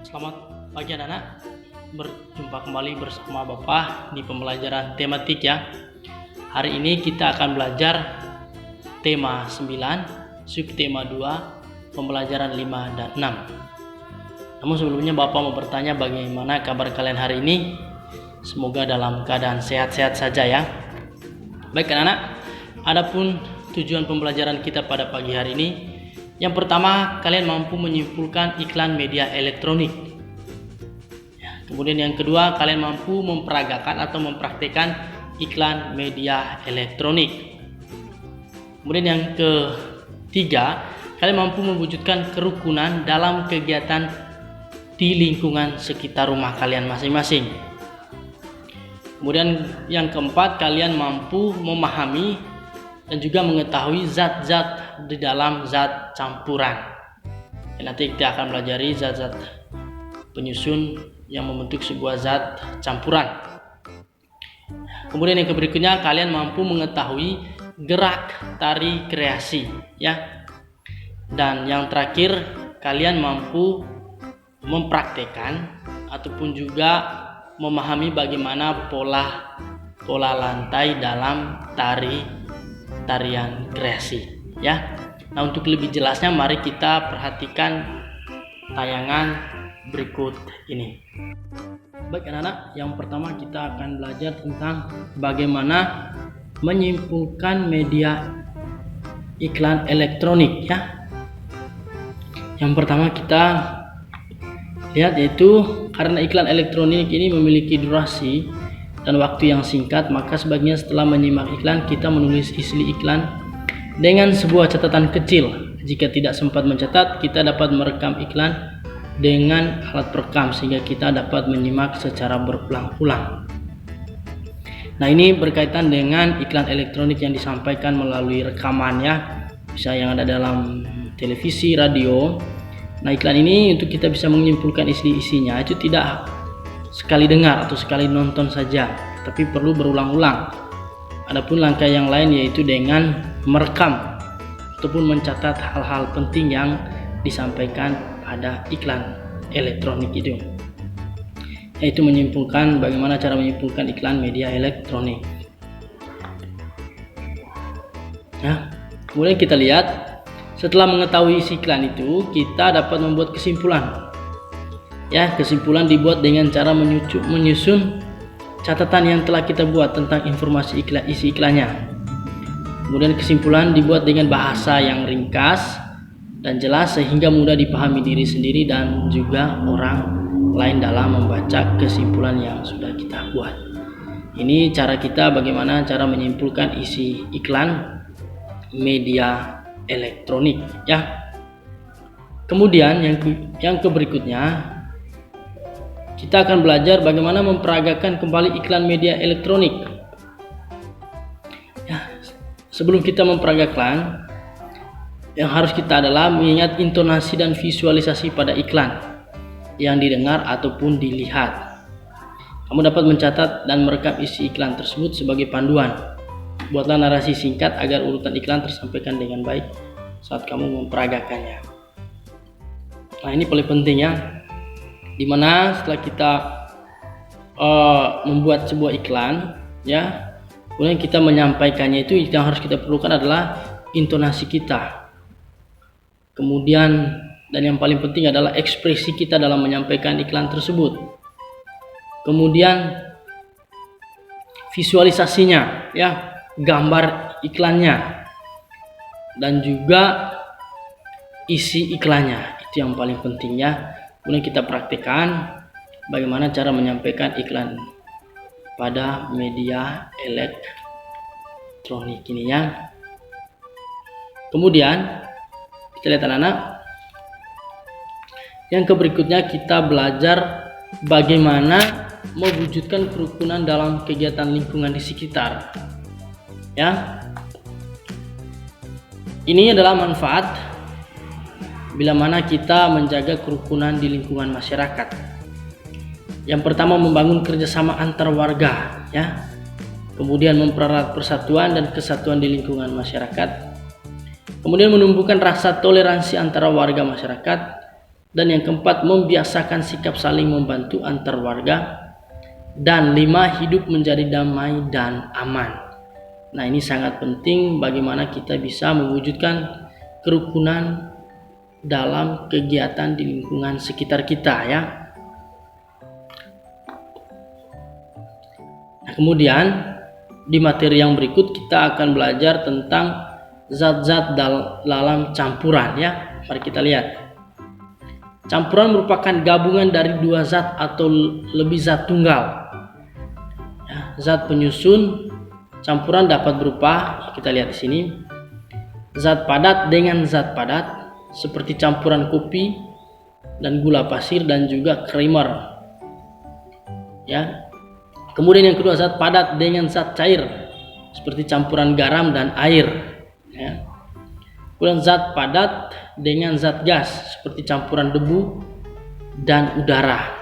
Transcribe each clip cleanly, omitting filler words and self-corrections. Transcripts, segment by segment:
Selamat pagi anak-anak, berjumpa kembali bersama Bapak di pembelajaran tematik ya. Hari ini kita akan belajar tema 9, subtema 2, pembelajaran 5 dan 6. Namun sebelumnya Bapak mau bertanya bagaimana kabar kalian hari ini? Semoga dalam keadaan sehat-sehat saja ya. Baik anak-anak, adapun tujuan pembelajaran kita pada pagi hari ini, yang pertama, kalian mampu menyimpulkan iklan media elektronik. Kemudian yang kedua, kalian mampu memperagakan atau mempraktikkan iklan media elektronik. Kemudian yang ketiga, kalian mampu mewujudkan kerukunan dalam kegiatan di lingkungan sekitar rumah kalian masing-masing. Kemudian yang keempat, kalian mampu memahami dan juga mengetahui zat-zat di dalam zat campuran. Nanti kita akan pelajari zat-zat penyusun yang membentuk sebuah zat campuran. Kemudian yang berikutnya, kalian mampu mengetahui gerak tari kreasi ya. Dan yang terakhir, kalian mampu mempraktekkan ataupun juga memahami bagaimana pola lantai dalam tarian kreasi ya. Nah, untuk lebih jelasnya mari kita perhatikan tayangan berikut ini. Baik anak-anak, yang pertama kita akan belajar tentang bagaimana menyimpulkan media iklan elektronik ya. Yang pertama kita lihat yaitu karena iklan elektronik ini memiliki durasi dan waktu yang singkat, maka sebaiknya setelah menyimak iklan kita menulis isi iklan dengan sebuah catatan kecil. Jika tidak sempat mencatat, kita dapat merekam iklan dengan alat perekam sehingga kita dapat menyimak secara berulang-ulang. Nah, ini berkaitan dengan iklan elektronik yang disampaikan melalui rekaman ya, bisa yang ada dalam televisi, radio. Nah, iklan ini untuk kita bisa menyimpulkan isi-isinya itu tidak sekali dengar atau sekali nonton saja, tapi perlu berulang-ulang. Adapun langkah yang lain yaitu dengan merekam ataupun mencatat hal-hal penting yang disampaikan pada iklan elektronik itu. Yaitu menyimpulkan bagaimana cara menyimpulkan iklan media elektronik. Nah, kemudian kita lihat setelah mengetahui isi iklan itu, kita dapat membuat kesimpulan. Ya, kesimpulan dibuat dengan cara menyusun catatan yang telah kita buat tentang informasi isi iklannya. Kemudian kesimpulan dibuat dengan bahasa yang ringkas dan jelas sehingga mudah dipahami diri sendiri dan juga orang lain dalam membaca kesimpulan yang sudah kita buat. Ini cara kita bagaimana cara menyimpulkan isi iklan media elektronik ya. Kemudian yang berikutnya, kita akan belajar bagaimana memperagakan kembali iklan media elektronik. Ya, sebelum kita memperagakan, yang harus kita adalah mengingat intonasi dan visualisasi pada iklan yang didengar ataupun dilihat. Kamu dapat mencatat dan merekam isi iklan tersebut sebagai panduan. Buatlah narasi singkat agar urutan iklan tersampaikan dengan baik saat kamu memperagakannya. Nah, ini paling penting ya. Dimana setelah kita membuat sebuah iklan ya, kemudian kita menyampaikannya, itu yang harus kita perlukan adalah intonasi kita. Kemudian dan yang paling penting adalah ekspresi kita dalam menyampaikan iklan tersebut. Kemudian visualisasinya ya, gambar iklannya dan juga isi iklannya, itu yang paling penting ya. Kemudian kita praktikkan bagaimana cara menyampaikan iklan pada media elektronik ini ya. Kemudian kita lihat anak-anak, yang berikutnya kita belajar bagaimana mewujudkan kerukunan dalam kegiatan lingkungan di sekitar ya. Ini adalah manfaat bila mana kita menjaga kerukunan di lingkungan masyarakat. Yang pertama, membangun kerjasama antar warga ya. Kemudian mempererat persatuan dan kesatuan di lingkungan masyarakat. Kemudian menumbuhkan rasa toleransi antara warga masyarakat. Dan yang keempat, membiasakan sikap saling membantu antar warga. Dan 5, hidup menjadi damai dan aman. Nah, ini sangat penting bagaimana kita bisa mewujudkan kerukunan dalam kegiatan di lingkungan sekitar kita ya. Nah, kemudian di materi yang berikut kita akan belajar tentang zat-zat dalam campuran ya. Mari kita lihat. Campuran merupakan gabungan dari 2 zat atau lebih zat tunggal. Ya, zat penyusun campuran dapat berupa, kita lihat di sini, zat padat dengan zat padat seperti campuran kopi dan gula pasir dan juga creamer. Ya. Kemudian yang kedua, zat padat dengan zat cair seperti campuran garam dan air. Ya. Kemudian zat padat dengan zat gas seperti campuran debu dan udara.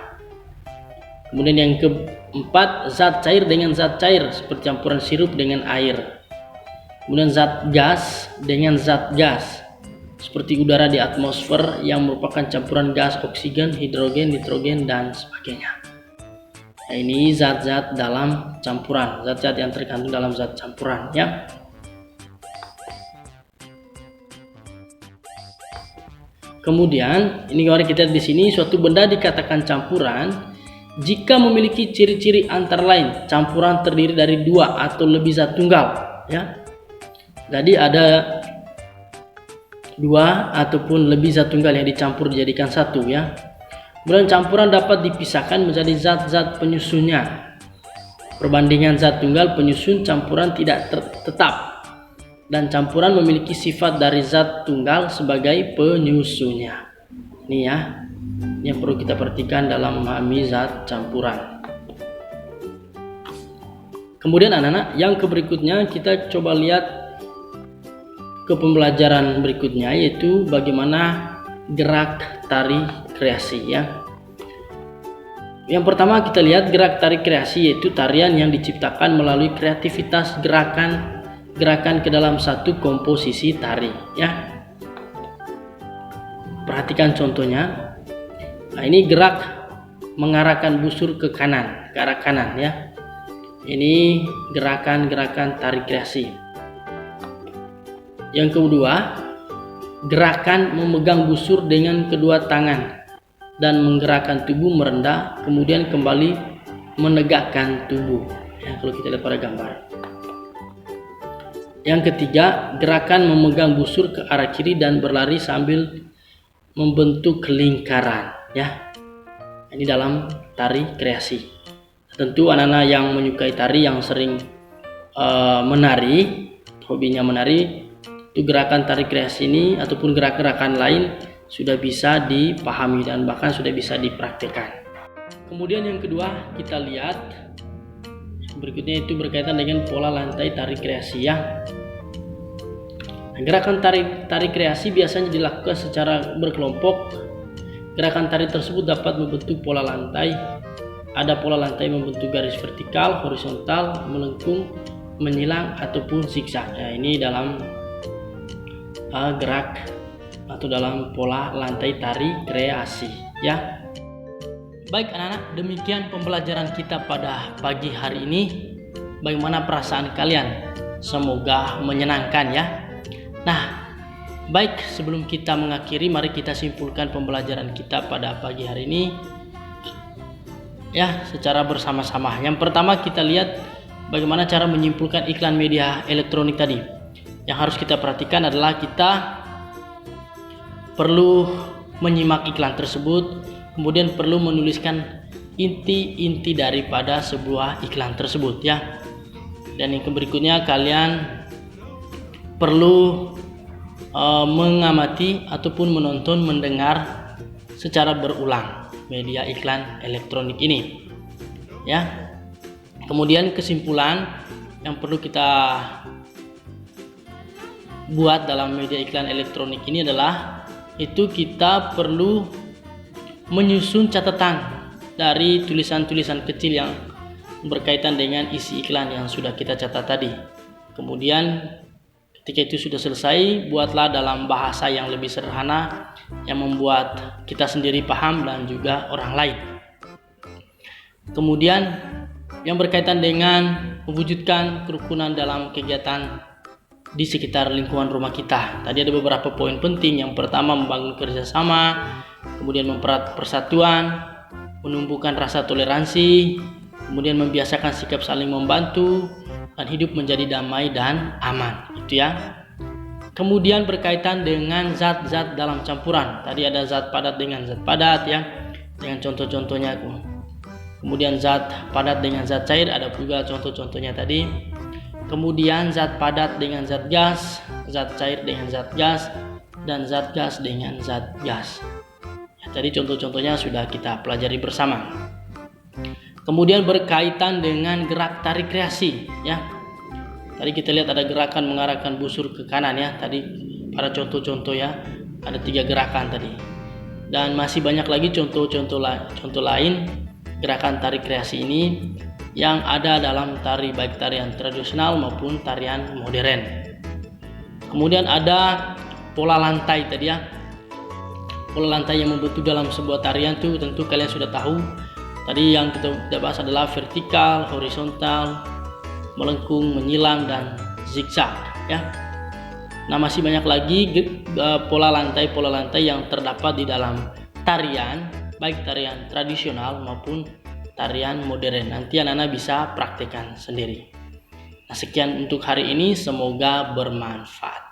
Kemudian yang keempat, zat cair dengan zat cair seperti campuran sirup dengan air. Kemudian zat gas dengan zat gas seperti udara di atmosfer yang merupakan campuran gas oksigen, hidrogen, nitrogen dan sebagainya. Nah, ini zat-zat dalam campuran, zat-zat yang terkandung dalam zat campuran ya. Kemudian ini mari kita lihat di sini, suatu benda dikatakan campuran jika memiliki ciri-ciri antara lain campuran terdiri dari 2 atau lebih zat tunggal ya. Jadi ada 2 ataupun lebih zat tunggal yang dicampur dijadikan satu ya. Kemudian campuran dapat dipisahkan menjadi zat-zat penyusunnya. Perbandingan zat tunggal penyusun campuran tidak tetap, dan campuran memiliki sifat dari zat tunggal sebagai penyusunnya. Ini ya, ini yang perlu kita perhatikan dalam memahami zat campuran. Kemudian anak-anak, yang berikutnya kita coba lihat ke pembelajaran berikutnya, yaitu bagaimana gerak tari kreasi ya. Yang pertama kita lihat gerak tari kreasi, yaitu tarian yang diciptakan melalui kreativitas gerakan ke dalam satu komposisi tari ya. Perhatikan contohnya. Nah, ini gerak mengarahkan busur ke kanan, ke arah kanan ya. Ini gerakan-gerakan tari kreasi. Yang kedua, gerakan memegang busur dengan kedua tangan dan menggerakkan tubuh merendah, kemudian kembali menegakkan tubuh ya, kalau kita lihat pada gambar. Yang ketiga, gerakan memegang busur ke arah kiri dan berlari sambil membentuk lingkaran ya. Ini dalam tari kreasi. Tentu anak-anak yang menyukai tari, yang sering menari, hobinya menari, itu gerakan tari kreasi ini ataupun gerak-gerakan lain sudah bisa dipahami dan bahkan sudah bisa dipraktikkan. Kemudian yang kedua kita lihat berikutnya, itu berkaitan dengan pola lantai tari kreasi ya. Nah, gerakan tari kreasi biasanya dilakukan secara berkelompok. Gerakan tari tersebut dapat membentuk pola lantai. Ada pola lantai membentuk garis vertikal, horizontal, melengkung, menyilang ataupun zigzag. Ya, ini dalam gerak atau dalam pola lantai tari kreasi ya. Baik anak-anak, demikian pembelajaran kita pada pagi hari ini. Bagaimana perasaan kalian? Semoga menyenangkan ya. Nah, baik, sebelum kita mengakhiri, mari kita simpulkan pembelajaran kita pada pagi hari ini ya, secara bersama-sama. Yang pertama kita lihat bagaimana cara menyimpulkan iklan media elektronik tadi. Yang harus kita perhatikan adalah kita perlu menyimak iklan tersebut, kemudian perlu menuliskan inti-inti daripada sebuah iklan tersebut ya. Dan yang berikutnya, kalian perlu mengamati ataupun menonton, mendengar secara berulang media iklan elektronik ini ya. Kemudian kesimpulan yang perlu kita buat dalam media iklan elektronik ini adalah, itu kita perlu menyusun catatan dari tulisan-tulisan kecil yang berkaitan dengan isi iklan yang sudah kita catat tadi. Kemudian Ketika itu sudah selesai, buatlah dalam bahasa yang lebih sederhana yang membuat kita sendiri paham dan juga orang lain. Kemudian yang berkaitan dengan mewujudkan kerukunan dalam kegiatan di sekitar lingkungan rumah kita. Tadi ada beberapa poin penting. Yang pertama, membangun kerjasama, kemudian mempererat persatuan, menumbuhkan rasa toleransi, kemudian membiasakan sikap saling membantu, dan hidup menjadi damai dan aman. Itu ya. Kemudian berkaitan dengan zat-zat dalam campuran. Tadi ada zat padat dengan zat padat ya, dengan contoh-contohnya. Kemudian zat padat dengan zat cair, ada juga contoh-contohnya tadi. Kemudian zat padat dengan zat gas, zat cair dengan zat gas, dan zat gas dengan zat gas. Ya, tadi contoh-contohnya sudah kita pelajari bersama. Kemudian berkaitan dengan gerak tarik reaksi ya. Tadi kita lihat ada gerakan mengarahkan busur ke kanan ya. Tadi pada contoh-contoh ya, ada 3 gerakan tadi. Dan masih banyak lagi contoh lain gerakan tarik reaksi ini yang ada dalam tari, baik tarian tradisional maupun tarian modern. Kemudian ada pola lantai tadi ya. Pola lantai yang membentuk dalam sebuah tarian itu tentu kalian sudah tahu. Tadi yang kita bahas adalah vertikal, horizontal, melengkung, menyilang, dan zigzag ya. Nah, masih banyak lagi pola lantai yang terdapat di dalam tarian, baik tarian tradisional maupun tarian modern. Nanti anak-anak bisa praktekkan sendiri. Nah, sekian untuk hari ini, semoga bermanfaat.